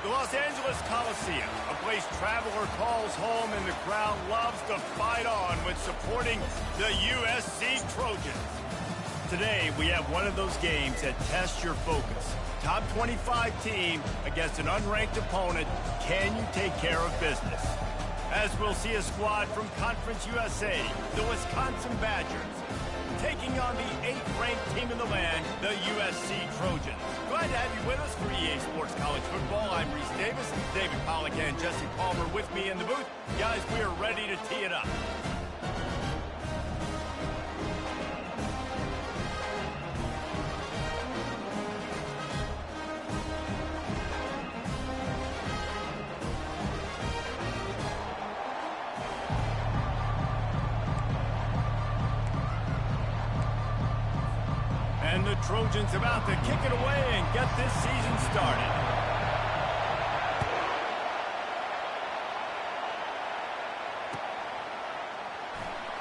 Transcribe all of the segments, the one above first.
The Los Angeles Coliseum, a place traveler calls home and the crowd loves to fight on when supporting the USC Trojans. Today, we have one of those games that tests your focus. Top 25 team against an unranked opponent. Can you take care of business? As we'll see a squad from Conference USA, the Wisconsin Badgers, taking on the 8th-ranked team in the land, the USC Trojans. Glad to have you with us for EA Sports College Football. I'm Reese Davis, David Pollack and Jesse Palmer with me in the booth. Guys, we are ready to tee it up. And the Trojans about to kick it away and get this season started.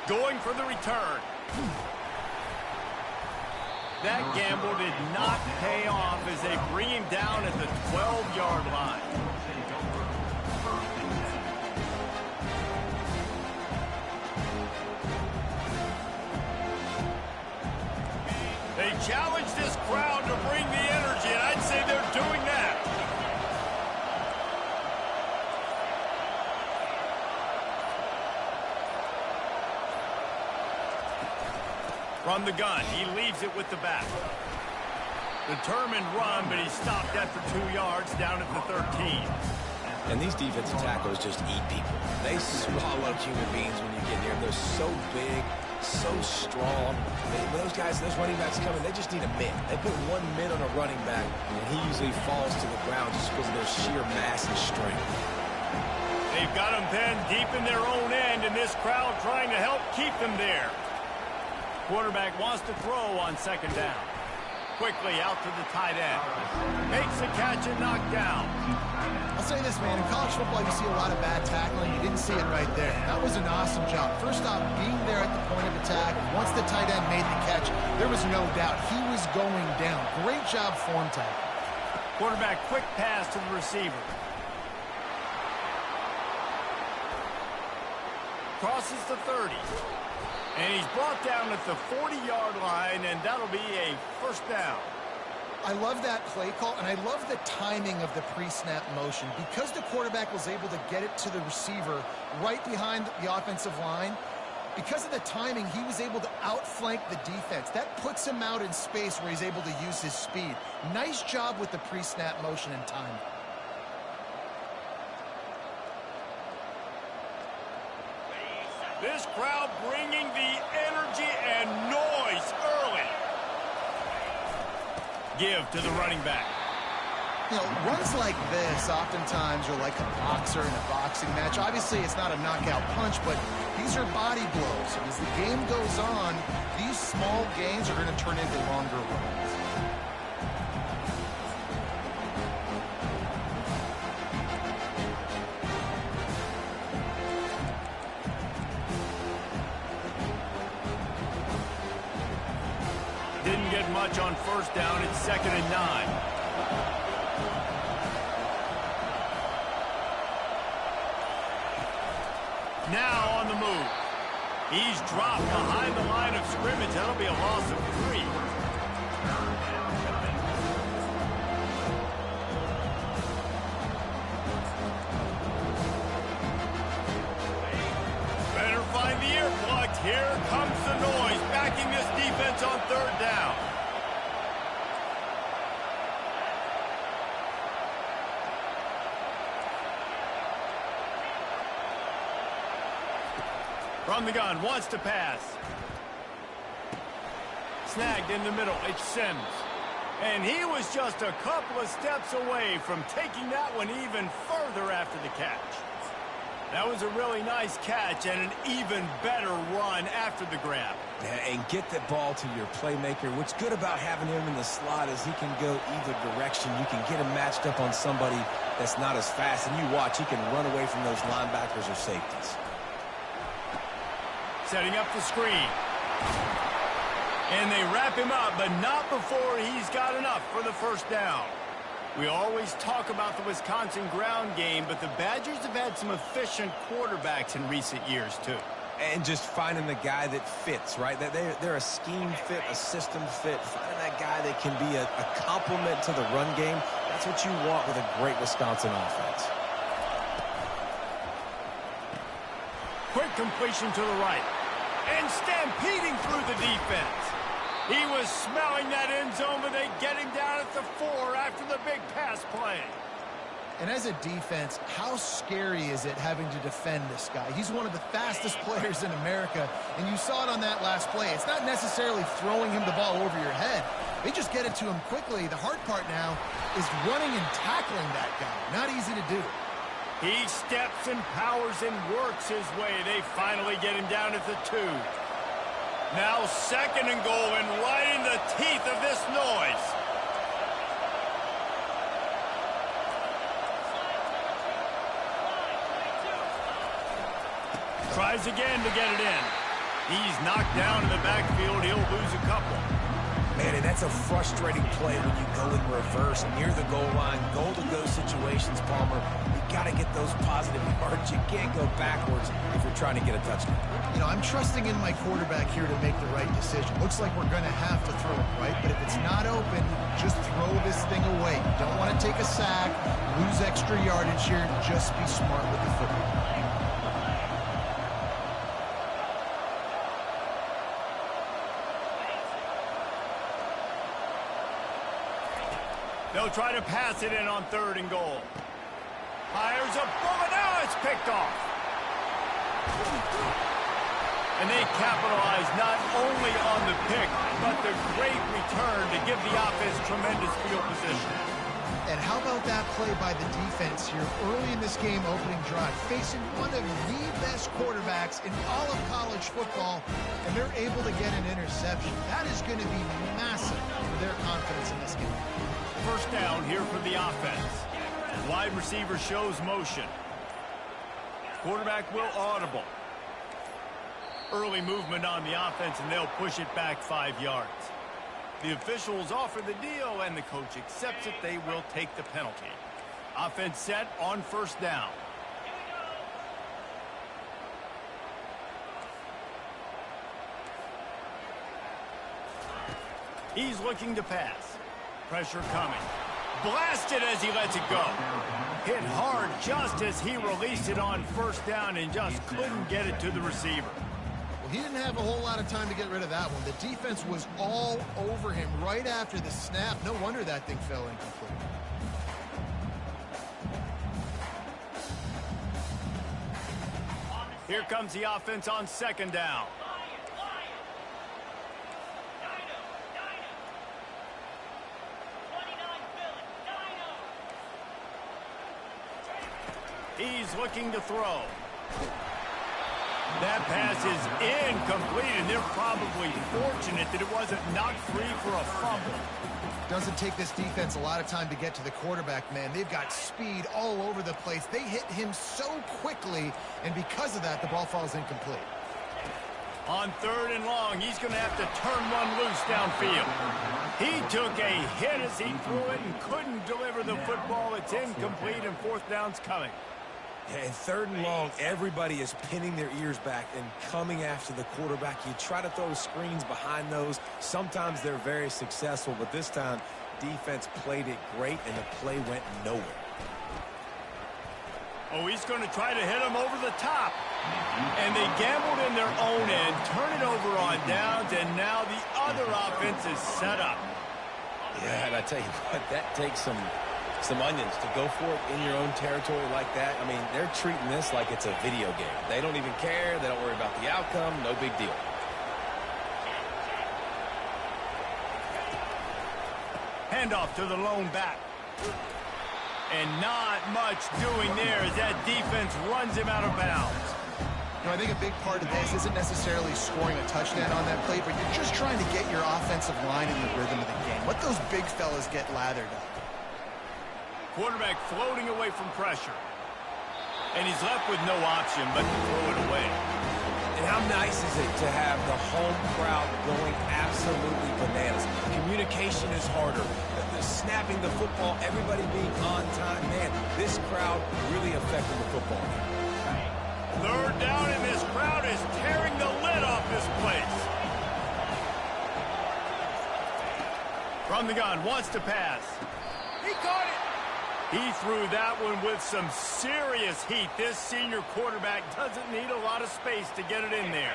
Going for the return. That gamble did not pay off as they bring him down at the 12-yard line. They challenge this crowd to bring the energy, and I'd say they're doing that. From the gun, he leaves it with the back. Determined run, but he stopped after 2 yards down at the 13. And these defensive tackles just eat people. They swallow human beings when you get near them. They're so big, so strong. Those guys, those running backs coming, they just need a mid. They put one mid on a running back, and he usually falls to the ground just because of their sheer mass and strength. They've got them pinned deep in their own end, and this crowd trying to help keep them there. Quarterback wants to throw on second down. Quickly out to the tight end. Makes the catch and knocked down. I'll say this, man. In college football, you see a lot of bad tackling. You didn't see it right there. That was an awesome job. First off, being there at the point of attack. Once the tight end made the catch, there was no doubt he was going down. Great job form tackle. Quarterback quick pass to the receiver. Crosses the 30. And he's brought down at the 40-yard line, and that'll be a first down. I love that play call, and I love the timing of the pre-snap motion. Because the quarterback was able to get it to the receiver right behind the offensive line, because of the timing, he was able to outflank the defense. That puts him out in space where he's able to use his speed. Nice job with the pre-snap motion and timing. This crowd bringing the energy and noise early. Give to the running back. You know, runs like this oftentimes are like a boxer in a boxing match. Obviously, it's not a knockout punch, but these are body blows. And as the game goes on, these small gains are going to turn into longer runs. Didn't get much on first down. It's 2nd and 9. Now on the move. He's dropped behind the line of scrimmage. That'll be a loss of 3. Better find the earplugs. Here comes the noise, backing this defense on 3rd down. From the gun, wants to pass. Snagged in the middle, it's Sims. And he was just a couple of steps away from taking that one even further after the catch. That was a really nice catch and an even better run after the grab. Yeah, and get that ball to your playmaker. What's good about having him in the slot is he can go either direction. You can get him matched up on somebody that's not as fast, and you watch, he can run away from those linebackers or safeties. Setting up the screen. And they wrap him up, but not before he's got enough for the first down. We always talk about the Wisconsin ground game, but the Badgers have had some efficient quarterbacks in recent years, too. And just finding the guy that fits, right? They're a scheme fit, a system fit. Finding that guy that can be a complement to the run game. That's what you want with a great Wisconsin offense. Quick completion to the right. And stampeding through the defense. He was smelling that end zone, but they get him down at the 4 after the big pass play. And as a defense, how scary is it having to defend this guy? He's one of the fastest players in America, and you saw it on that last play. It's not necessarily throwing him the ball over your head. They just get it to him quickly. The hard part now is running and tackling that guy. Not easy to do. He steps and powers and works his way. They finally get him down at the 2. Now 2nd and goal, and right in the teeth of this noise. Tries again to get it in. He's knocked down in the backfield. He'll lose a couple. Man, and that's a frustrating play when you go in reverse near the goal line. Goal-to-go situations, Palmer. You got to get those positive yards. You can't go backwards if you're trying to get a touchdown. You know, I'm trusting in my quarterback here to make the right decision. Looks like we're going to have to throw it, right? But if it's not open, just throw this thing away. You don't want to take a sack, lose extra yardage here. Just be smart with the football. They'll try to pass it in on 3rd and goal. Fires a bullet. Now it's picked off. And they capitalize not only on the pick, but the great return to give the offense tremendous field position. And how about that play by the defense here early in this game opening drive, facing one of the best quarterbacks in all of college football, and they're able to get an interception. That is going to be massive for their confidence in this game. 1st down here for the offense. Wide receiver shows motion. Quarterback will audible. Early movement on the offense, and they'll push it back 5 yards. The officials offer the deal, and the coach accepts it. They will take the penalty. Offense set on 1st down. He's looking to pass. Pressure coming. Blasted as he lets it go. Hit hard just as he released it on 1st down and just couldn't get it to the receiver. Well, he didn't have a whole lot of time to get rid of that one. The defense was all over him right after the snap. No wonder that thing fell incomplete. Here comes the offense on 2nd down. He's looking to throw. That pass is incomplete, and they're probably fortunate that it wasn't knocked free for a fumble. Doesn't take this defense a lot of time to get to the quarterback, man. They've got speed all over the place. They hit him so quickly, and because of that, the ball falls incomplete. On 3rd and long, he's going to have to turn one loose downfield. He took a hit as he threw it and couldn't deliver the football. It's incomplete, and 4th down's coming. Yeah, and 3rd and long, everybody is pinning their ears back and coming after the quarterback. You try to throw screens behind those. Sometimes they're very successful, but this time, defense played it great, and the play went nowhere. Oh, he's going to try to hit him over the top. And they gambled in their own end, turn it over on downs, and now the other offense is set up. Yeah, and I tell you what, that takes some onions to go for it in your own territory like that. I mean, they're treating this like it's a video game. They don't even care. They don't worry about the outcome. No big deal. Handoff to the lone back. And not much doing there as that defense runs him out of bounds. You know, I think a big part of this isn't necessarily scoring a touchdown on that play, but you're just trying to get your offensive line in the rhythm of the game. Let those big fellas get lathered up. Quarterback floating away from pressure. And he's left with no option but to throw it away. And how nice is it to have the home crowd going absolutely bananas? Communication is harder. The snapping the football, everybody being on time. Man, this crowd really affecting the football game. Third down, and this crowd is tearing the lid off this place. From the gun, wants to pass. He caught it. He threw that one with some serious heat. This senior quarterback doesn't need a lot of space to get it in there.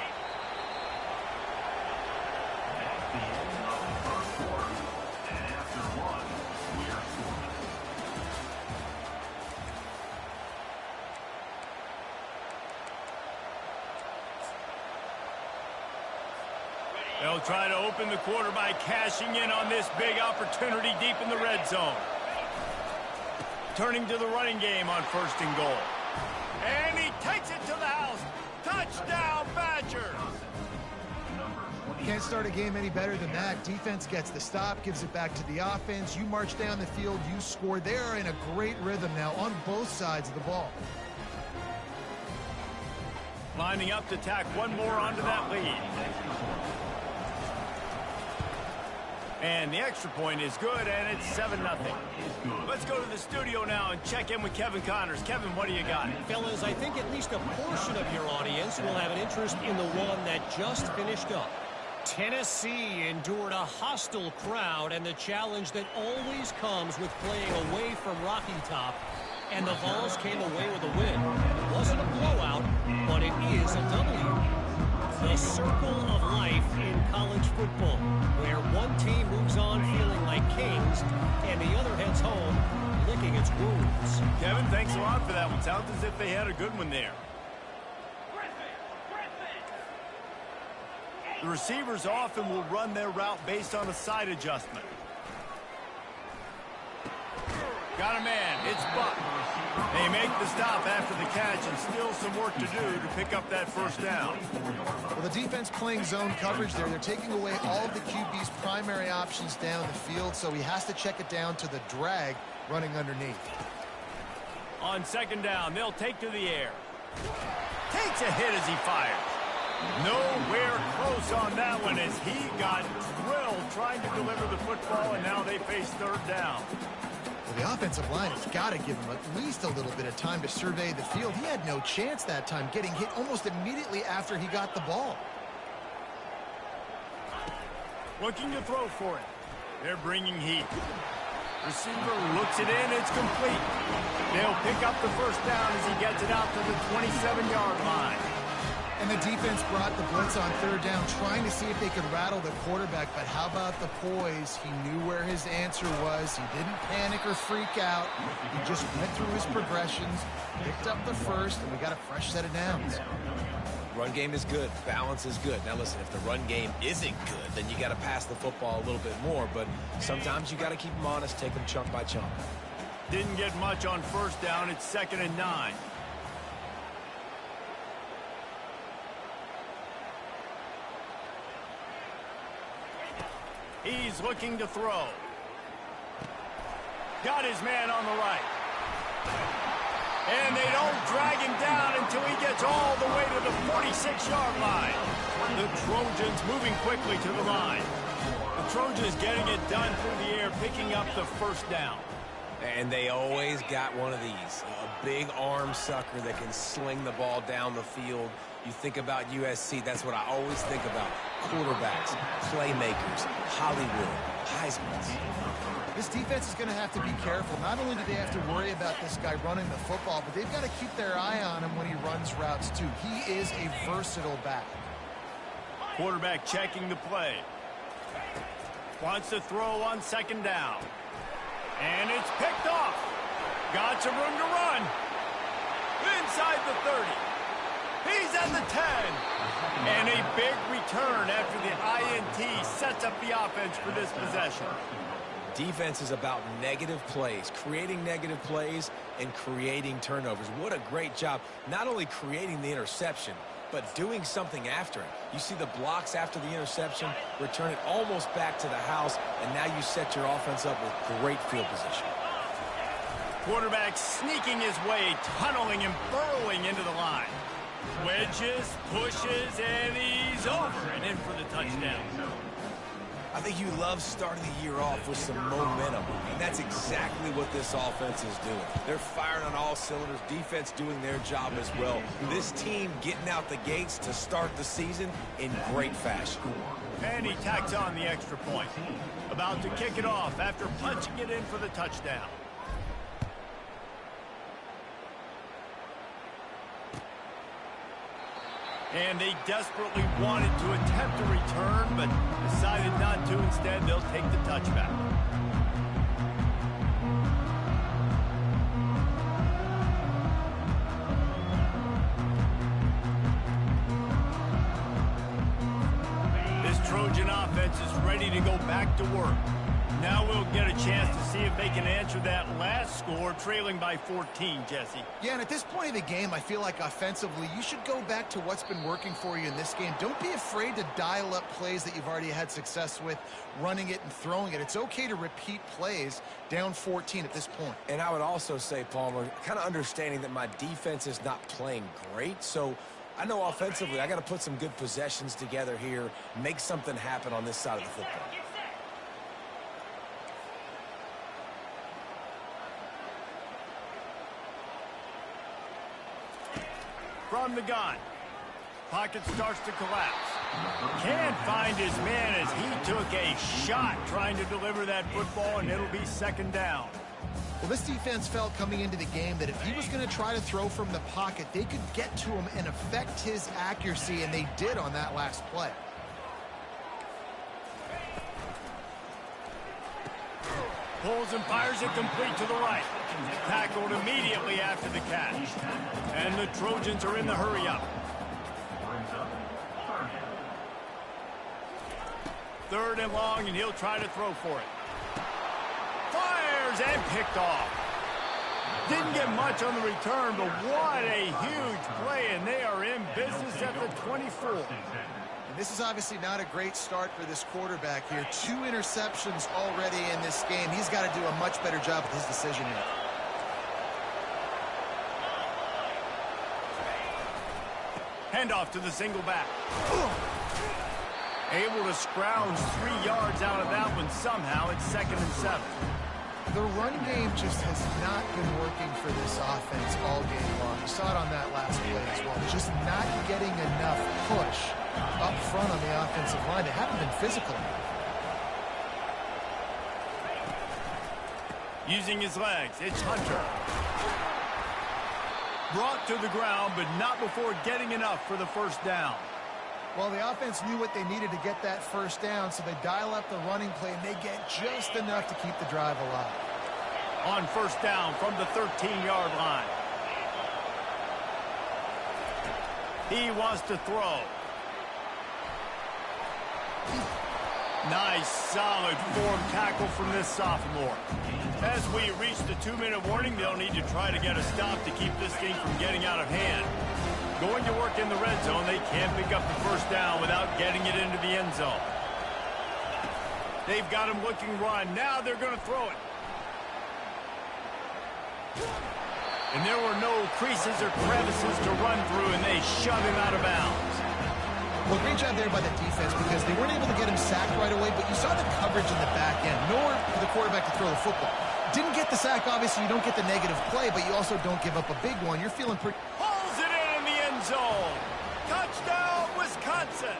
They'll try to open the quarter by cashing in on this big opportunity deep in the red zone. Turning to the running game on 1st and goal. And he takes it to the house. Touchdown, Badgers! Can't start a game any better than that. Defense gets the stop, gives it back to the offense. You march down the field, you score. They are in a great rhythm now on both sides of the ball. Lining up to tack one more onto that lead. And the extra point is good, and it's 7-0. Let's go to the studio now and check in with Kevin Connors. Kevin, what do you got? Fellas, I think at least a portion of your audience will have an interest in the one that just finished up. Tennessee endured a hostile crowd and the challenge that always comes with playing away from Rocky Top. And the Vols came away with a win. It wasn't a blowout, but it is a W. The circle of life in college football, where one team moves on feeling like kings and the other heads home licking its wounds. Kevin, thanks a lot for that one. Sounds as if they had a good one there. The receivers often will run their route based on a side adjustment. Got a man. It's Buck. They make the stop after the catch, and still some work to do to pick up that 1st down. Well, the defense playing zone coverage there. They're taking away all of the QB's primary options down the field, so he has to check it down to the drag running underneath. On 2nd down, they'll take to the air. Takes a hit as he fires. Nowhere close on that one as he got drilled trying to deliver the football, and now they face 3rd down. Well, the offensive line has got to give him at least a little bit of time to survey the field. He had no chance that time, getting hit almost immediately after he got the ball. Looking to throw for it. They're bringing heat. Receiver looks it in. It's complete. They'll pick up the 1st down as he gets it out to the 27-yard line. And the defense brought the blitz on 3rd down, trying to see if they could rattle the quarterback. But how about the poise? He knew where his answer was. He didn't panic or freak out. He just went through his progressions, picked up the 1st, and we got a fresh set of downs. Run game is good. Balance is good. Now, listen, if the run game isn't good, then you got to pass the football a little bit more. But sometimes you got to keep them honest, take them chunk by chunk. Didn't get much on 1st down. It's 2nd and 9. He's looking to throw. Got his man on the right. And they don't drag him down until he gets all the way to the 46-yard line. The Trojans moving quickly to the line. The Trojans getting it done through the air, picking up the 1st down. And they always got one of these, a big arm sucker that can sling the ball down the field. You think about USC, that's what I always think about. Quarterbacks, playmakers, Hollywood, Heisman's. This defense is going to have to be careful. Not only do they have to worry about this guy running the football, but they've got to keep their eye on him when he runs routes too. He is a versatile back. Quarterback checking the play. Wants to throw on 2nd down. And it's picked off. Got some room to run. Inside the 30. He's at the 10. And a big return after the INT sets up the offense for this possession. Defense is about negative plays, creating negative plays and creating turnovers. What a great job, not only creating the interception, but doing something after it. You see the blocks after the interception, return it almost back to the house, and now you set your offense up with great field position. Quarterback sneaking his way, tunneling and burrowing into the line. Wedges, pushes, and he's over and in for the touchdown. I think you love starting the year off with some momentum, and that's exactly what this offense is doing. They're firing on all cylinders, defense doing their job as well. This team getting out the gates to start the season in great fashion. And he tacks on the extra point. About to kick it off after punching it in for the touchdown. And they desperately wanted to attempt a return, but decided not to. Instead, they'll take the touchback. This Trojan offense is ready to go back to work. Now we'll get a chance to see if they can answer that last score, trailing by 14, Jesse. Yeah, and at this point of the game, I feel like offensively, you should go back to what's been working for you in this game. Don't be afraid to dial up plays that you've already had success with, running it and throwing it. It's okay to repeat plays down 14 at this point. And I would also say, Palmer, kind of understanding that my defense is not playing great, so I know offensively I got to put some good possessions together here, make something happen on this side of the football. From the gun. Pocket starts to collapse. Can't find his man as he took a shot trying to deliver that football, and it'll be second down. Well, this defense felt coming into the game that if he was going to try to throw from the pocket, they could get to him and affect his accuracy, and they did on that last play. Pulls and fires it complete to the right. Tackled immediately after the catch. And the Trojans are in the hurry-up. Third and long, and he'll try to throw for it. Fires and picked off. Didn't get much on the return, but what a huge play, and they are in business at the 24. And this is obviously not a great start for this quarterback here. 2 interceptions already in this game. He's got to do a much better job with his decision here. Handoff to the single back. Able to scrounge 3 yards out of that one somehow. It's 2nd and 7. The run game just has not been working for this offense all game long. You saw it on that last play as well. Just not getting enough push up front on the offensive line. They haven't been physical. Using his legs, it's Hunter. Brought to the ground, but not before getting enough for the first down. Well, the offense knew what they needed to get that first down, so they dial up the running play, and they get just enough to keep the drive alive. On first down from the 13-yard line. He wants to throw. Nice, solid form tackle from this sophomore. As we reach the 2-minute warning, they'll need to try to get a stop to keep this thing from getting out of hand. Going to work in the red zone, they can't pick up the first down without getting it into the end zone. They've got him looking run. Now they're going to throw it. And there were no creases or crevices to run through, and they shove him out of bounds. Well, great job there by the defense because they weren't able to get him sacked right away, but you saw the coverage in the back end. Nowhere for the quarterback to throw the football. Didn't get the sack, obviously. You don't get the negative play, but you also don't give up a big one. You're feeling pretty... Pulls it in the end zone. Touchdown, Wisconsin.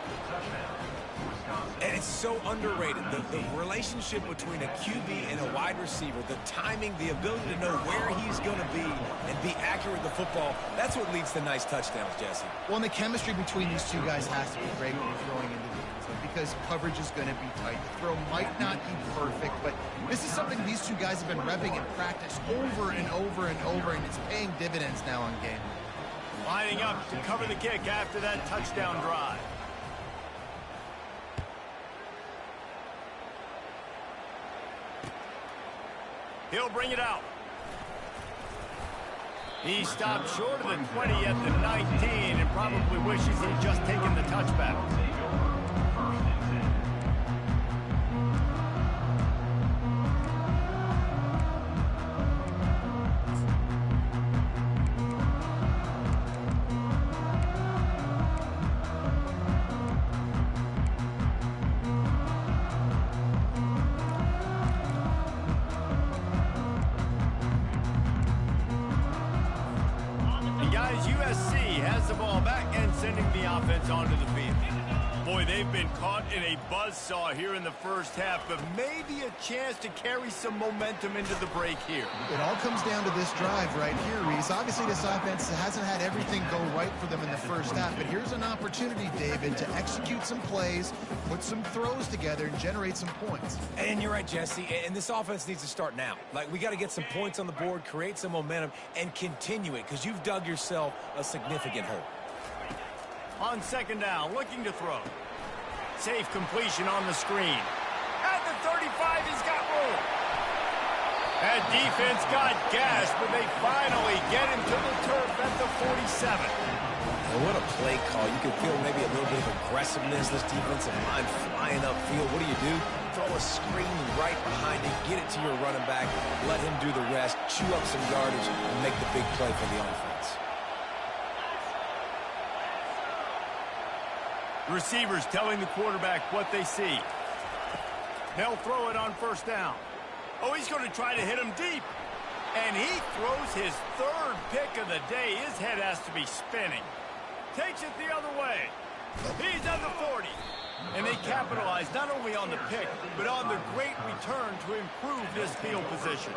And it's so underrated. The relationship between a QB and a wide receiver, the timing, the ability to know where he's going to be and be accurate with the football, that's what leads to nice touchdowns, Jesse. Well, and the chemistry between these two guys has to be great when you're throwing into the end zone because coverage is going to be tight. The throw might not be perfect, but this is something these two guys have been repping in practice over and over and over, and it's paying dividends now on game. Lining up to cover the kick after that touchdown drive. He'll bring it out. He stopped short of the 20 at the 19 and probably wishes he'd just taken the touchback. guys, USC has the ball back and sending the offense onto the field. Boy, they've been caught in a buzzsaw here in the first half, but maybe a chance to carry some momentum into the break here. It all comes down to this drive right here, Reese. Obviously, this offense hasn't had everything go right for them in the first half, but here's an opportunity, David, to execute some plays, put some throws together, and generate some points. And you're right, Jesse, and this offense needs to start now. Like, we got to get some points on the board, create some momentum, and continue it, because you've dug yourself a significant hole. On second down, looking to throw. Safe completion on the screen. At the 35, he's got room. That defense got gashed, but they finally get him to the turf at the 47. Well, what a play call. You can feel maybe a little bit of aggressiveness, this defensive line flying upfield. What do? Throw a screen right behind it, get it to your running back, let him do the rest, chew up some yardage, and make the big play for the offense. Receivers telling the quarterback what they see. They'll throw it on first down. Oh, he's going to try to hit him deep. And he throws his third pick of the day. His head has to be spinning. Takes it the other way. He's at the 40. And they capitalize not only on the pick, but on the great return to improve this field position.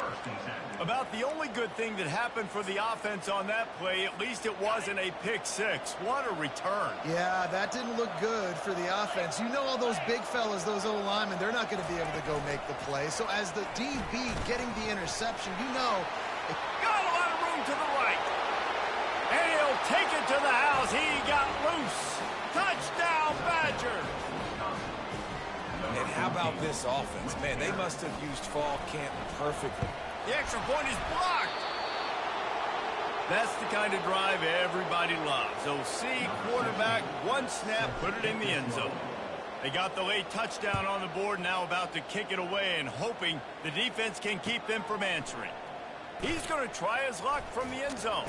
About the only good thing that happened for the offense on that play, at least it wasn't a pick six. What a return. Yeah, that didn't look good for the offense. You know all those big fellas, those O-linemen, they're not going to be able to go make the play. So as the DB getting the interception, you know. Got a lot of room to the right. And he'll take it to the house. He got loose. Touchdown, Badger. And how about this offense? Man, they must have used fall camp perfectly. The extra point is blocked. That's the kind of drive everybody loves. OC, quarterback, one snap, put it in the end zone. They got the late touchdown on the board, now about to kick it away and hoping the defense can keep them from answering. He's going to try his luck from the end zone.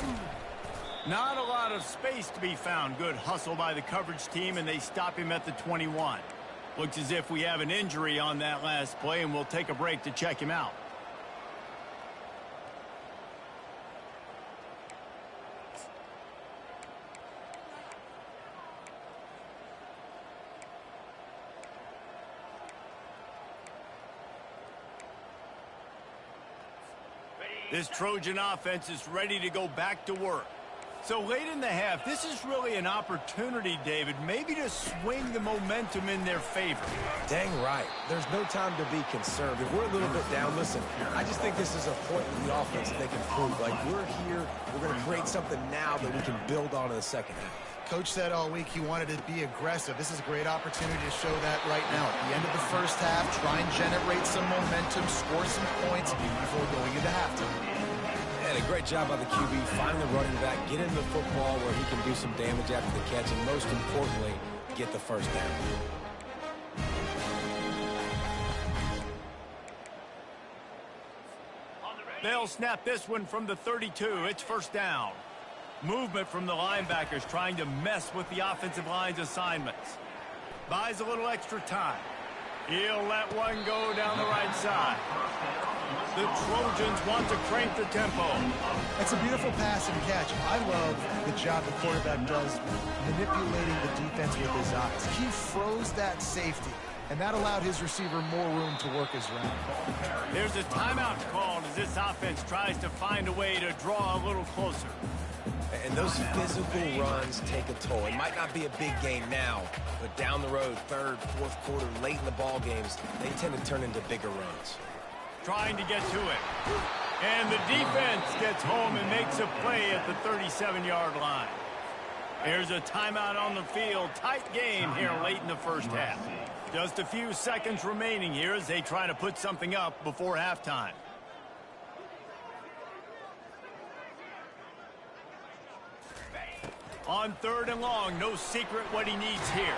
Not a lot of space to be found. Good hustle by the coverage team, and they stop him at the 21. Looks as if we have an injury on that last play, and we'll take a break to check him out. This Trojan offense is ready to go back to work. So late in the half, this is really an opportunity, David, maybe to swing the momentum in their favor. Dang right. There's no time to be concerned. If we're a little bit down, listen, I just think this is a point in the offense that they can prove. Like, we're here, we're going to create something now that we can build on in the second half. Coach said all week he wanted to be aggressive. This is a great opportunity to show that right now. At the end of the first half, try and generate some momentum, score some points before going into halftime. And a great job by the QB, find the running back, get into the football where he can do some damage after the catch, and most importantly, get the first down. They'll snap this one from the 32. It's first down. Movement from the linebackers trying to mess with the offensive line's assignments. Buys a little extra time. He'll let one go down the right side. The Trojans want to crank the tempo. It's a beautiful pass and catch. I love the job the quarterback does manipulating the defense with his eyes. He froze that safety, and that allowed his receiver more room to work his route. There's a timeout called as this offense tries to find a way to draw a little closer. And those physical runs take a toll. It might not be a big game now, but down the road, third, fourth quarter, late in the ball games, they tend to turn into bigger runs. Trying to get to it. And the defense gets home and makes a play at the 37-yard line. There's a timeout on the field. Tight game here late in the first half. Just a few seconds remaining here as they try to put something up before halftime. On third and long, no secret what he needs here.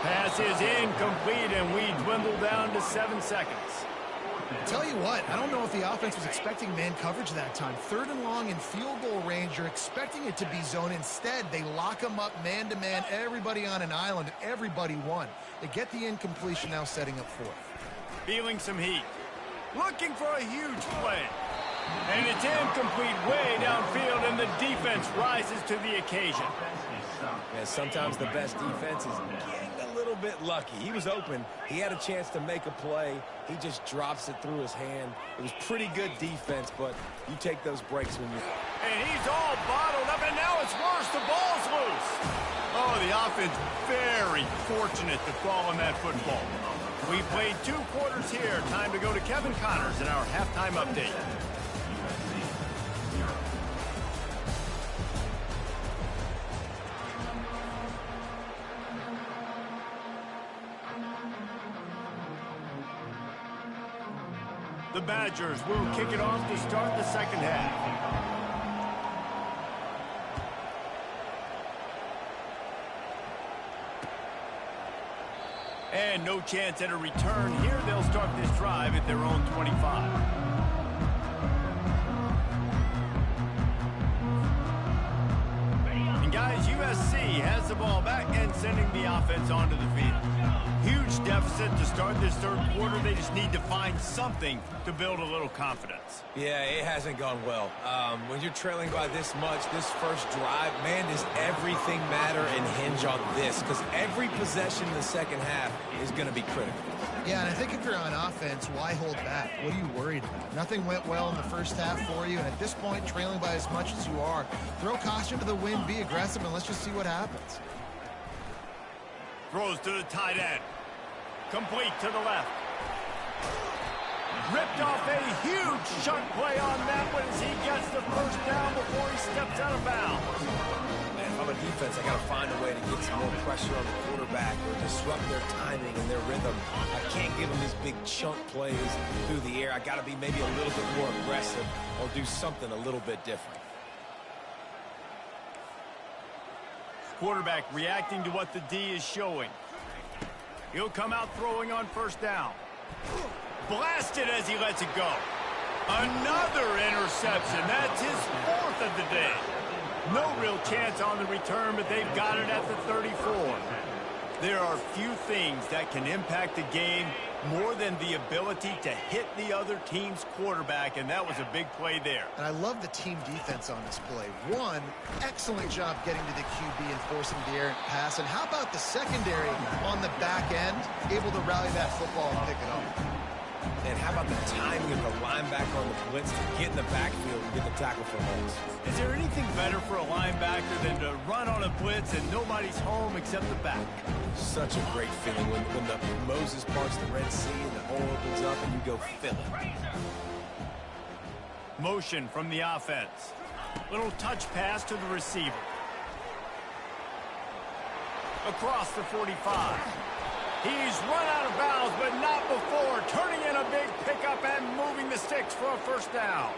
Pass is incomplete, and we dwindle down to 7 seconds. Tell you what, I don't know if the offense was expecting man coverage that time. Third and long in field goal range, you're expecting it to be zone. Instead, they lock them up man-to-man, everybody on an island, everybody won. They get the incompletion, now setting up fourth. Feeling some heat. Looking for a huge play. And it's incomplete way downfield, and the defense rises to the occasion. Yeah, sometimes the best defense is getting a little bit lucky. He was open. He had a chance to make a play. He just drops it through his hand. It was pretty good defense, but you take those breaks when you... And he's all bottled up, and now it's worse. The ball's loose. Oh, the offense very fortunate to fall on that football. We played 2 quarters here. Time to go to Kevin Connors in our halftime update. The Badgers will kick it off to start the second half. And no chance at a return here. They'll start this drive at their own 25. And guys, USC has the ball back and sending the offense onto the field. Huge deficit to start this third quarter. They just need to find something to build a little confidence. Yeah, it hasn't gone well. When you're trailing by this much, this first drive, man, does everything matter and hinge on this? Because every possession in the second half is going to be critical. Yeah, and I think if you're on offense, why hold back? What are you worried about? Nothing went well in the first half for you, and at this point, trailing by as much as you are, throw caution to the wind, be aggressive, and let's just see what happens. Throws to the tight end. Complete to the left. Ripped off a huge chunk play on that one as he gets the first down before he steps out of bounds. Man, if I'm a defense, I got to find a way to get some more pressure on the quarterback or disrupt their timing and their rhythm. I can't give them these big chunk plays through the air. I got to be maybe a little bit more aggressive or do something a little bit different. Quarterback reacting to what the D is showing. He'll come out throwing on first down. Blasted as he lets it go. Another interception. That's his 4th of the day. No real chance on the return, but they've got it at the 34. There are few things that can impact the game more than the ability to hit the other team's quarterback, and that was a big play there. And I love the team defense on this play. One, excellent job getting to the QB and forcing the errant pass. And how about the secondary on the back end, able to rally that football and pick it up? And how about the timing of the linebacker on the blitz to get in the backfield and get the tackle for holes? Is there anything better for a linebacker than to run on a blitz and nobody's home except the back? Such a great feeling when the Moses parts the Red Sea and the hole opens up and you go fill it. Motion from the offense. Little touch pass to the receiver. Across the 45. He's run out of bounds, but not before. Turning in a big pickup and moving the sticks for a first down.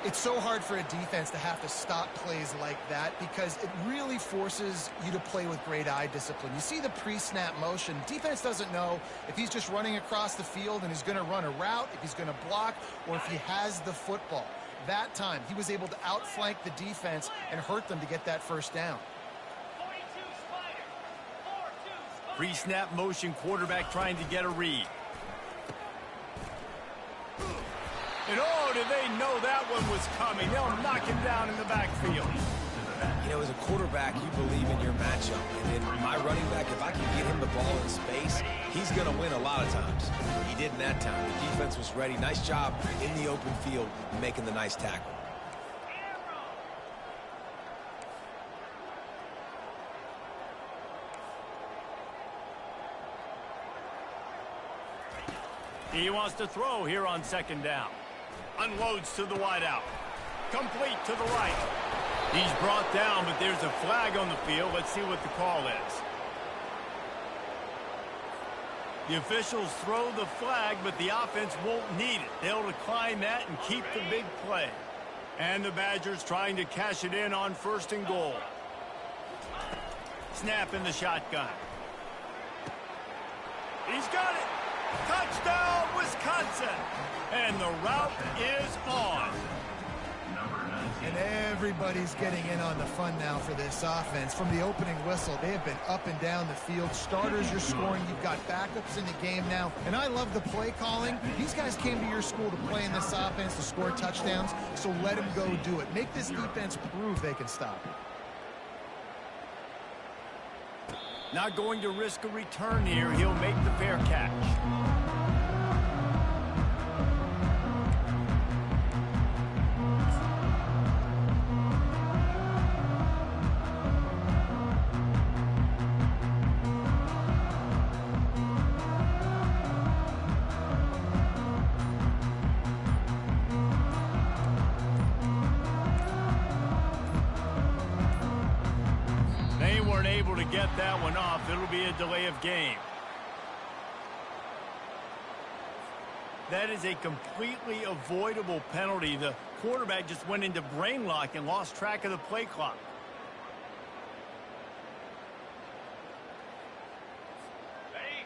It's so hard for a defense to have to stop plays like that because it really forces you to play with great eye discipline. You see the pre-snap motion. Defense doesn't know if he's just running across the field and he's going to run a route, if he's going to block, or if he has the football. That time, he was able to outflank the defense and hurt them to get that first down. Pre-snap motion, quarterback trying to get a read. And oh, did they know that one was coming. They'll knock him down in the backfield. You know, as a quarterback, you believe in your matchup. And in my running back, if I can get him the ball in space, he's going to win a lot of times. He did in that time. The defense was ready. Nice job in the open field making the nice tackle. He wants to throw here on second down. Unloads to the wideout. Complete to the right. He's brought down, but there's a flag on the field. Let's see what the call is. The officials throw the flag, but the offense won't need it. They'll decline that and keep the big play. And the Badgers trying to cash it in on first and goal. Snap in the shotgun. He's got it. Touchdown, Wisconsin. And the route is on. And Everybody's getting in on the fun now for this offense. From the opening whistle, they have been up and down the field. Starters are scoring. You've got backups in the game now. And I love the play calling. These guys came to your school to play in this offense to score touchdowns, so let them go do it. Make this defense prove they can stop it. Not going to risk a return here. He'll make the fair catch. Able to get that one off. It'll be a delay of game. That is a completely avoidable penalty. The quarterback just went into brain lock and lost track of the play clock.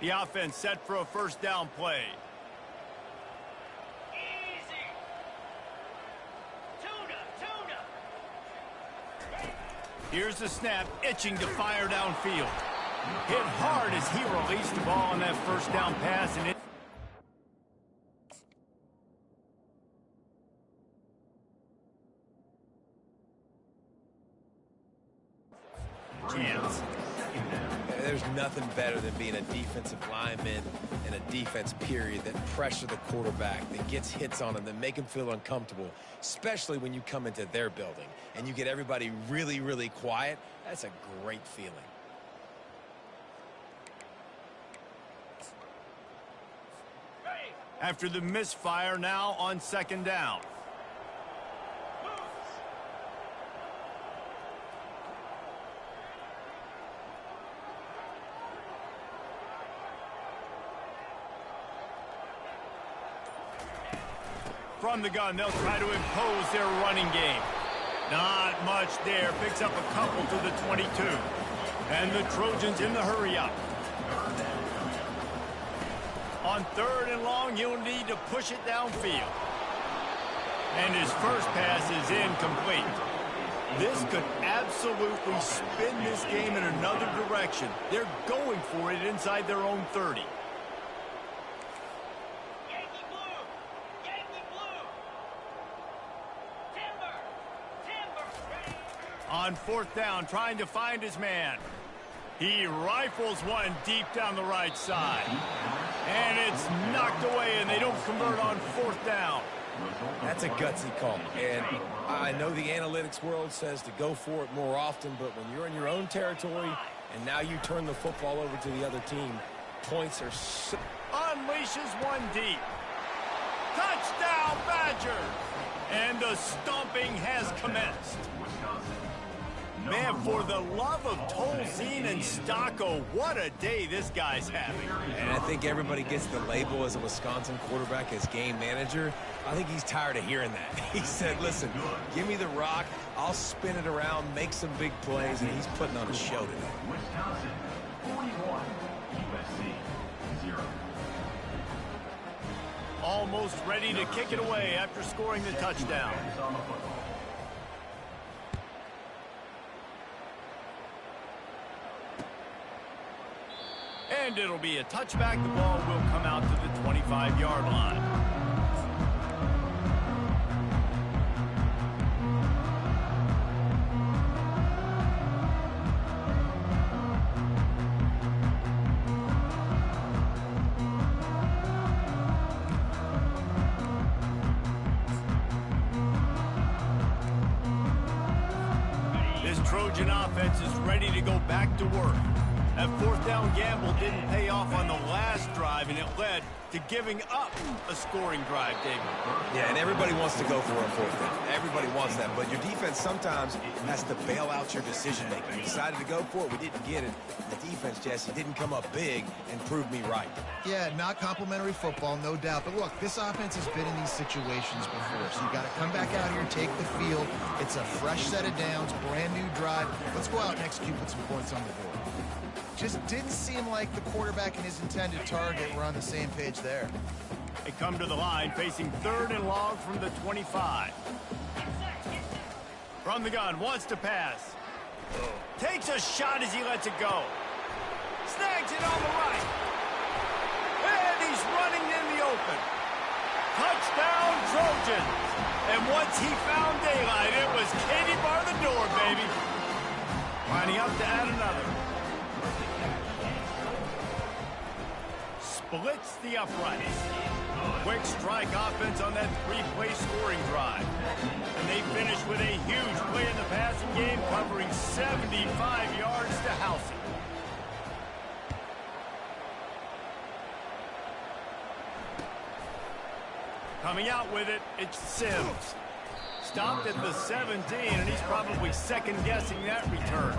The offense set for a first down play. Here's the snap, itching to fire downfield. Hit hard as he released the ball on that first down pass. And chance. There's nothing better than being a defensive lineman and a defense period that pressure the quarterback, that gets hits on him, that make him feel uncomfortable, especially when you come into their building and you get everybody really, really quiet. That's a great feeling. After the misfire, now on second down. From the gun, they'll try to impose their running game. Not much there. Picks up a couple to the 22. And the Trojans in the hurry-up. On third and long, he'll need to push it downfield. And his first pass is incomplete. This could absolutely spin this game in another direction. They're going for it inside their own 30. On fourth down, trying to find his man. He rifles one deep down the right side. And it's knocked away, and they don't convert on fourth down. That's a gutsy call. And I know the analytics world says to go for it more often, but when you're in your own territory and now you turn the football over to the other team, points are so... Unleashes one deep. Touchdown, Badgers! And the stomping has commenced. Man, for the love of Tolzien and Stocco, what a day this guy's having. And I think everybody gets the label as a Wisconsin quarterback as game manager. I think he's tired of hearing that. He said, listen, give me the rock, I'll spin it around, make some big plays, and he's putting on a show today. Wisconsin, 41, USC, 0. Almost ready to kick it away after scoring the touchdown. And it'll be a touchback. The ball will come out to the 25-yard line. This Trojan offense is ready to go back to work. That fourth down gamble didn't pay off on the last drive, and it led to giving up a scoring drive, David. Yeah, and everybody wants to go for a fourth down. Everybody wants that, but your defense sometimes has to bail out your decision-making. We decided to go for it. We didn't get it. The defense, Jesse, didn't come up big and prove me right. Yeah, not complimentary football, no doubt. But look, this offense has been in these situations before, so you got to come back out here, take the field. It's a fresh set of downs, brand new drive. Let's go out and execute with some points on the board. Just didn't seem like the quarterback and his intended target were on the same page there. They come to the line facing third and long from the 25. From From the gun, wants to pass. Takes a shot as he lets it go. Snags it on the right. And he's running in the open. Touchdown, Trojans. And once he found daylight, it was Katie bar the door, baby. Lining up to add another. Splits the uprights. Quick strike offense on that three-play scoring drive. And they finish with a huge play in the passing game, covering 75 yards to house it. Coming out with it, it's Sims. Stopped at the 17, and he's probably second-guessing that return.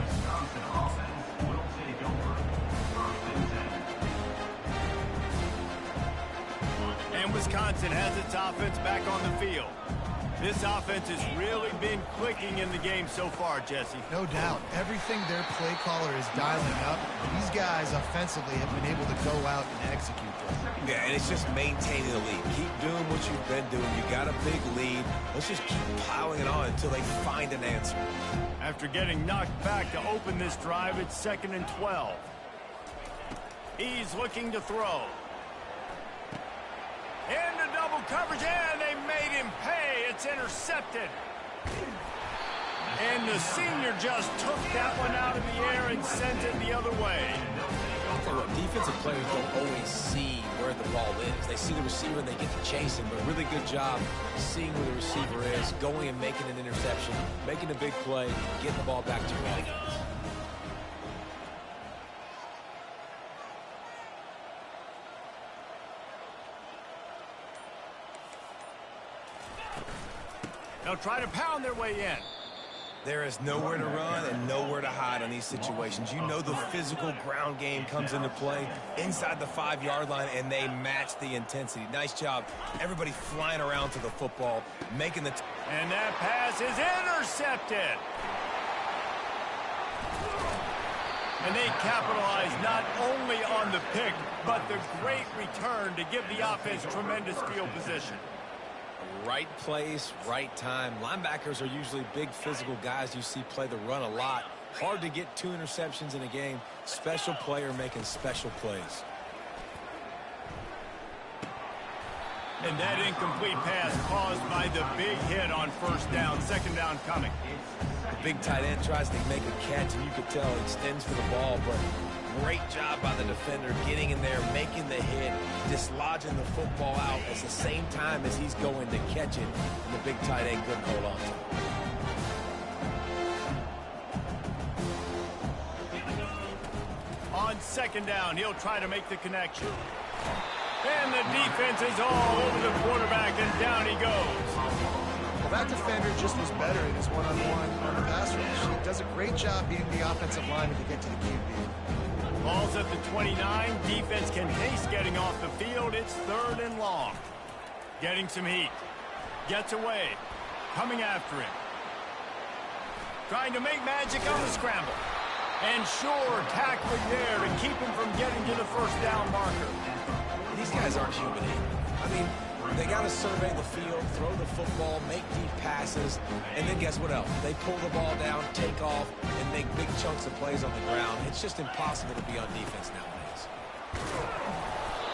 And Wisconsin has its offense back on the field. This offense has really been clicking in the game so far, Jesse. No doubt. Everything their play caller is dialing up, these guys offensively have been able to go out and execute them. Yeah, and it's just maintaining the lead. Keep doing what you've been doing. You got a big lead. Let's just keep piling it on until they find an answer. After getting knocked back to open this drive, it's 2nd and 12. He's looking to throw. Into double coverage, and they made him pay. It's intercepted. And the senior just took that one out of the air and sent it the other way. I'll tell you what, defensive players don't always see where the ball is. They see the receiver and they get to chase him, but a really good job seeing where the receiver is, going and making an interception, making a big play, getting the ball back to your offense. They'll try to pound their way in. There is nowhere to run and nowhere to hide on these situations. You know the physical ground game comes into play inside the 5-yard line, and they match the intensity. Nice job. Everybody flying around to the football, making the... And that pass is intercepted. And they capitalize not only on the pick, but the great return to give the offense tremendous field position. Right place, right time. Linebackers are usually big physical guys you see play the run a lot. Hard to get 2 interceptions in a game. Special player making special plays. And that incomplete pass caused by the big hit on first down. 2nd down coming. The big tight end tries to make a catch, and you could tell he extends for the ball, but great job by the defender getting in there, making the hit, dislodging the football out at the same time as he's going to catch it, and the big tight end couldn't hold on to it. On 2nd down, he'll try to make the connection. And the defense is all over the quarterback, and down he goes. Well, that defender just was better in his one-on-one on the pass rush. He does a great job being the offensive lineman to get to the QB. Ball's at the 29. Defense can taste getting off the field. It's 3rd and long. Getting some heat. Gets away. Coming after him. Trying to make magic on the scramble. And sure, tackling there to keep him from getting to the first down marker. These guys aren't human either. I mean, they got to survey the field, throw the football, make deep passes, and then guess what else? They pull the ball down, take off, and make big chunks of plays on the ground. It's just impossible to be on defense nowadays.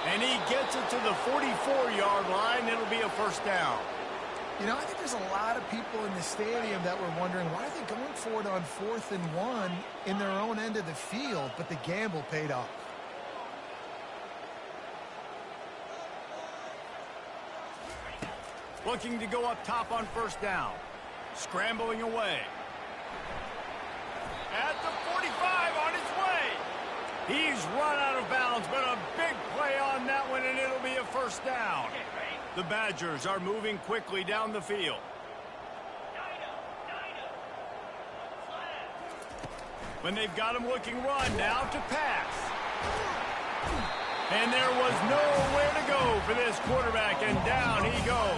And he gets it to the 44-yard line. It'll be a first down. You know, I think there's a lot of people in the stadium that were wondering, why are they going for it on 4th and 1 in their own end of the field? But the gamble paid off. Looking to go up top on first down. Scrambling away. At the 45 on his way. He's run out of bounds, but a big play on that one, and it'll be a first down. The Badgers are moving quickly down the field. When they've got him looking run, now to pass. And there was nowhere to go for this quarterback, and down he goes.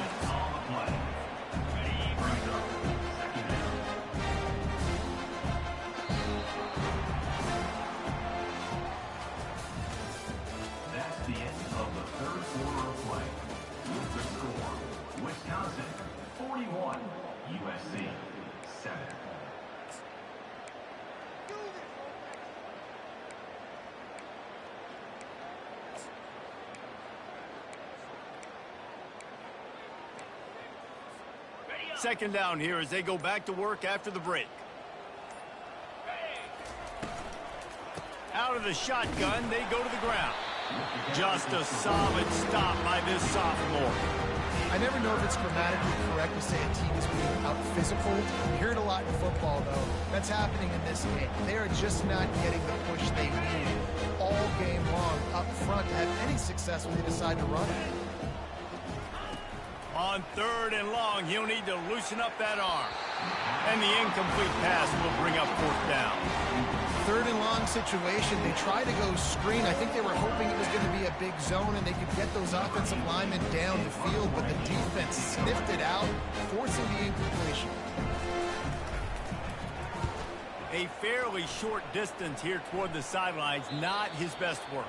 That's the end of the 3rd quarter of play. With the score, Wisconsin 41, USC 7. Second down here as they go back to work after the break. Out of the shotgun, they go to the ground. Just a solid stop by this sophomore. I never know if it's grammatically correct to say a team is being out-physical. You hear it a lot in football, though. That's happening in this game. They are just not getting the push they need all game long up front to have any success when they decide to run it. On 3rd and long, he'll need to loosen up that arm. And the incomplete pass will bring up 4th down. 3rd and long situation. They tried to go screen. I think they were hoping it was going to be a big zone and they could get those offensive linemen down the field, but the defense sniffed it out, forcing the incompletion. A fairly short distance here toward the sidelines, not his best work.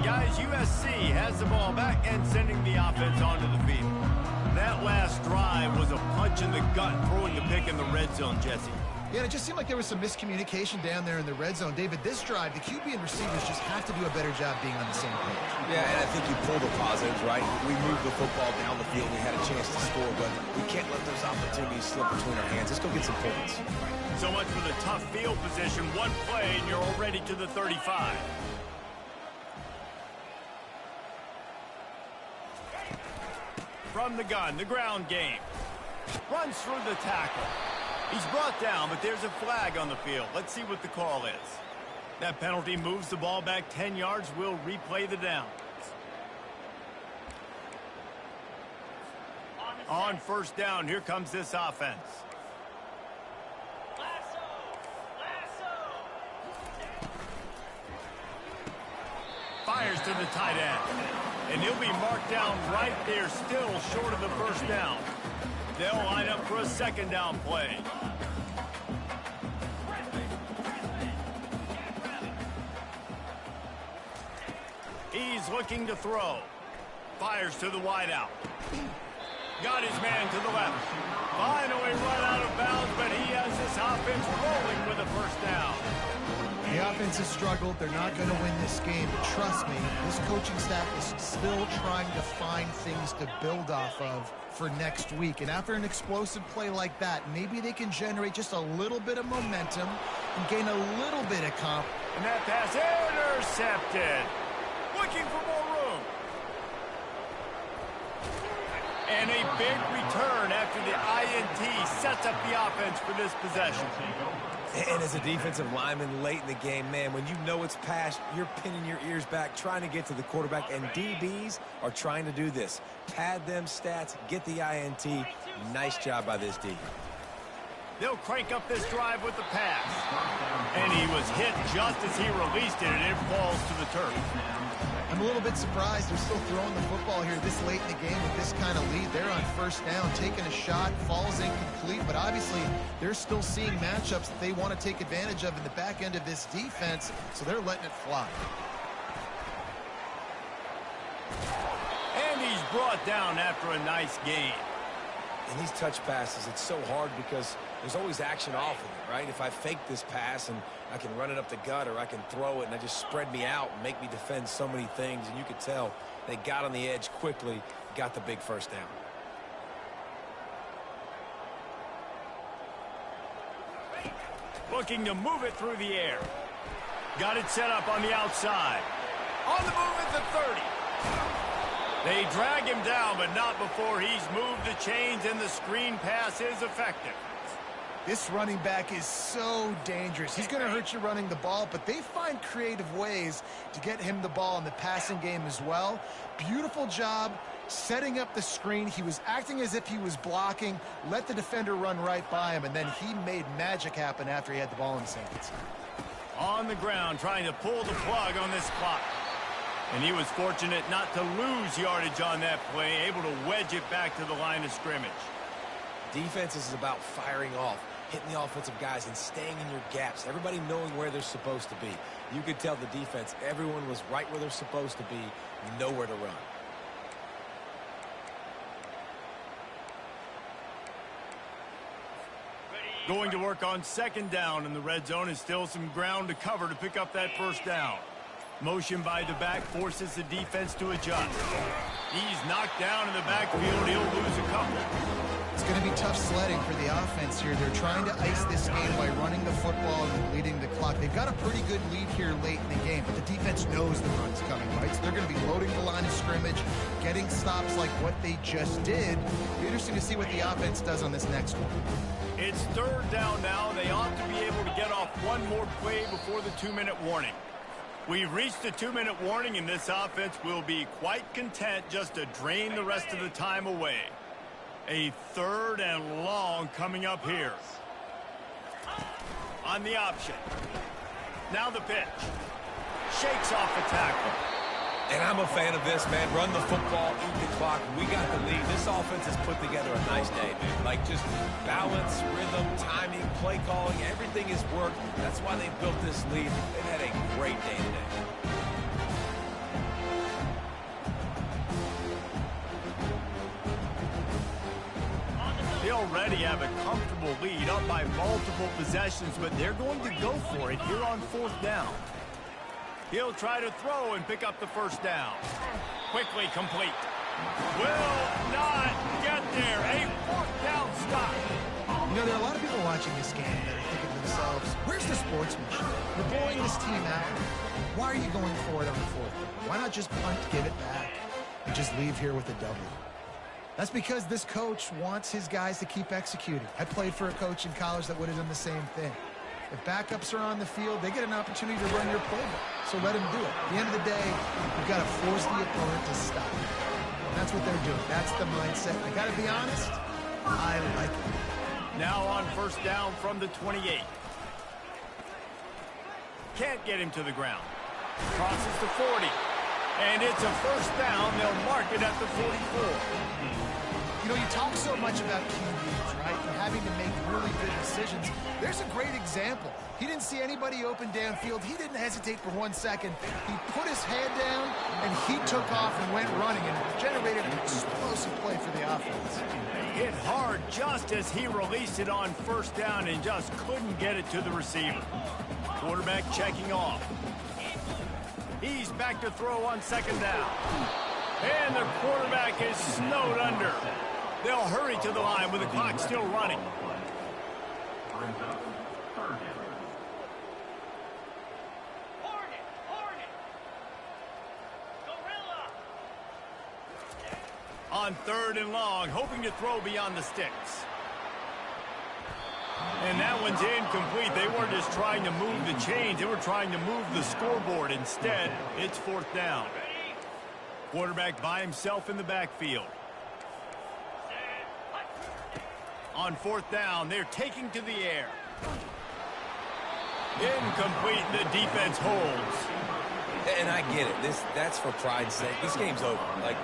Guys, USC has the ball back and sending the offense onto the field. That last drive was a punch in the gut, throwing the pick in the red zone, Jesse. Yeah, it just seemed like there was some miscommunication down there in the red zone. David, this drive, the QB and receivers just have to do a better job being on the same page. Yeah, and I think you pull the positives, right? We moved the football down the field. We had a chance to score, but we can't let those opportunities slip between our hands. Let's go get some points. So much for the tough field position. One play, and you're already to the 35. From the gun, the ground game. Runs through the tackle. He's brought down, but there's a flag on the field. Let's see what the call is. That penalty moves the ball back 10 yards. We'll replay the down. On 1st down, here comes this offense. Fires to the tight end. And he'll be marked down right there, still short of the 1st down. They'll line up for a 2nd down play. He's looking to throw. Fires to the wideout. Got his man to the left. Finally run out of bounds, but he has this offense rolling with a 1st down. The offense has struggled. They're not going to win this game. But trust me, this coaching staff is still trying to find things to build off of for next week. And after an explosive play like that, maybe they can generate just a little bit of momentum and gain a little bit of confidence. And that pass intercepted. Looking for more room. And a big return after the INT sets up the offense for this possession. And as a defensive lineman late in the game, man, when you know it's past, you're pinning your ears back, trying to get to the quarterback, and DBs are trying to do this. Pad them stats, get the INT. Nice job by this D. They'll crank up this drive with the pass. And he was hit just as he released it, and it falls to the turf. I'm a little bit surprised they're still throwing the football here this late in the game with this kind of lead. They're on 1st down, taking a shot, falls incomplete, but obviously they're still seeing matchups that they want to take advantage of in the back end of this defense, so they're letting it fly. And he's brought down after a nice gain. In these touch passes, it's so hard because there's always action off of it, right? If I fake this pass and I can run it up the gut, or I can throw it and I just spread me out and make me defend so many things, and you could tell they got on the edge quickly, got the big 1st down. Looking to move it through the air. Got it set up on the outside. On the move at the 30. They drag him down, but not before he's moved the chains, and the screen pass is effective. This running back is so dangerous. He's going to hurt you running the ball, but they find creative ways to get him the ball in the passing game as well. Beautiful job setting up the screen. He was acting as if he was blocking, let the defender run right by him, and then he made magic happen after he had the ball in his hands. On the ground, trying to pull the plug on this clock. And he was fortunate not to lose yardage on that play, able to wedge it back to the line of scrimmage. Defense is about firing off, hitting the offensive guys and staying in your gaps, everybody knowing where they're supposed to be. You could tell the defense, everyone was right where they're supposed to be, nowhere to run. Going to work on second down in the red zone, and still some ground to cover to pick up that first down. Motion by the back forces the defense to adjust. He's knocked down in the backfield. He'll lose a couple. It's going to be tough sledding for the offense here. They're trying to ice this game by running the football and bleeding the clock. They've got a pretty good lead here late in the game, but the defense knows the run's coming, right? So they're going to be loading the line of scrimmage, getting stops like what they just did. It'll be interesting to see what the offense does on this next one. It's third down now. They ought to be able to get off one more play before the 2-minute warning. We've reached the 2-minute warning, and this offense will be quite content just to drain the rest of the time away. A third and long coming up here. On the option. Now the pitch. Shakes off the tackle. And I'm a fan of this, man. Run the football, eat the clock. We got the lead. This offense has put together a nice day, man. Like, just balance, rhythm, timing, play calling, everything has worked. That's why they built this lead. They've had a great day today. They already have a comfortable lead, up by multiple possessions, but they're going to go for it here on fourth down. He'll try to throw and pick up the first down. Quickly complete. Will not get there. A fourth down stop. You know, there are a lot of people watching this game that are thinking to themselves, where's the sportsmanship? We're blowing this team out. Why are you going for it on the fourth down? Why not just punt, give it back, and just leave here with a W? That's because this coach wants his guys to keep executing. I played for a coach in college that would have done the same thing. If backups are on the field, they get an opportunity to run your playbook. So let them do it. At the end of the day, you've got to force the opponent to stop. And that's what they're doing. That's the mindset. I got to be honest, I like it. Now on first down from the 28. Can't get him to the ground. Crosses the 40. And it's a first down. They'll mark it at the 44. You know, you talk so much about QBs, right? And having to make really good decisions. There's a great example. He didn't see anybody open downfield. He didn't hesitate for 1 second. He put his head down, and he took off and went running and generated an explosive play for the offense. Hit hard just as he released it on first down and just couldn't get it to the receiver. Quarterback checking off. He's back to throw on second down. And the quarterback is snowed under. They'll hurry to the line with the clock still running. On third and long, hoping to throw beyond the sticks. And that one's incomplete. They weren't just trying to move the chains. They were trying to move the scoreboard. Instead, it's fourth down. Quarterback by himself in the backfield. On fourth down, they're taking to the air. Incomplete. The defense holds. And I get it. That's for pride's sake. This game's over. Like,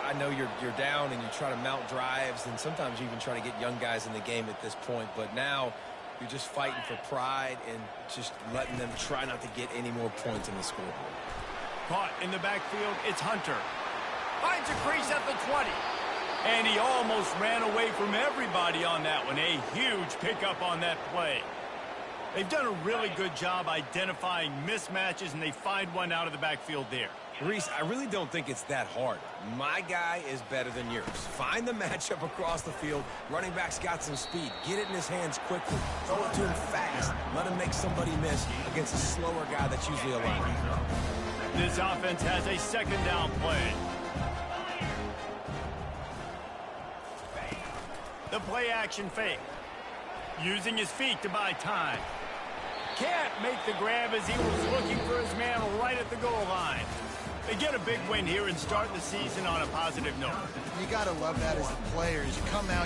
I know you're down and you try to mount drives, and sometimes you even try to get young guys in the game at this point. But now you're just fighting for pride and just letting them try not to get any more points in the scoreboard. Caught in the backfield, it's Hunter. Finds a crease at the 20. And he almost ran away from everybody on that one. A huge pickup on that play. They've done a really good job identifying mismatches, and they find one out of the backfield there. Reese, I really don't think it's that hard. My guy is better than yours. Find the matchup across the field. Running back's got some speed. Get it in his hands quickly. Throw it to him fast. Let him make somebody miss against a slower guy that's usually a linebacker. This offense has a second down play. The play action fake. Using his feet to buy time. Can't make the grab as he was looking for his man right at the goal line. They get a big win here and start the season on a positive note. You got to love that as a player. As you come out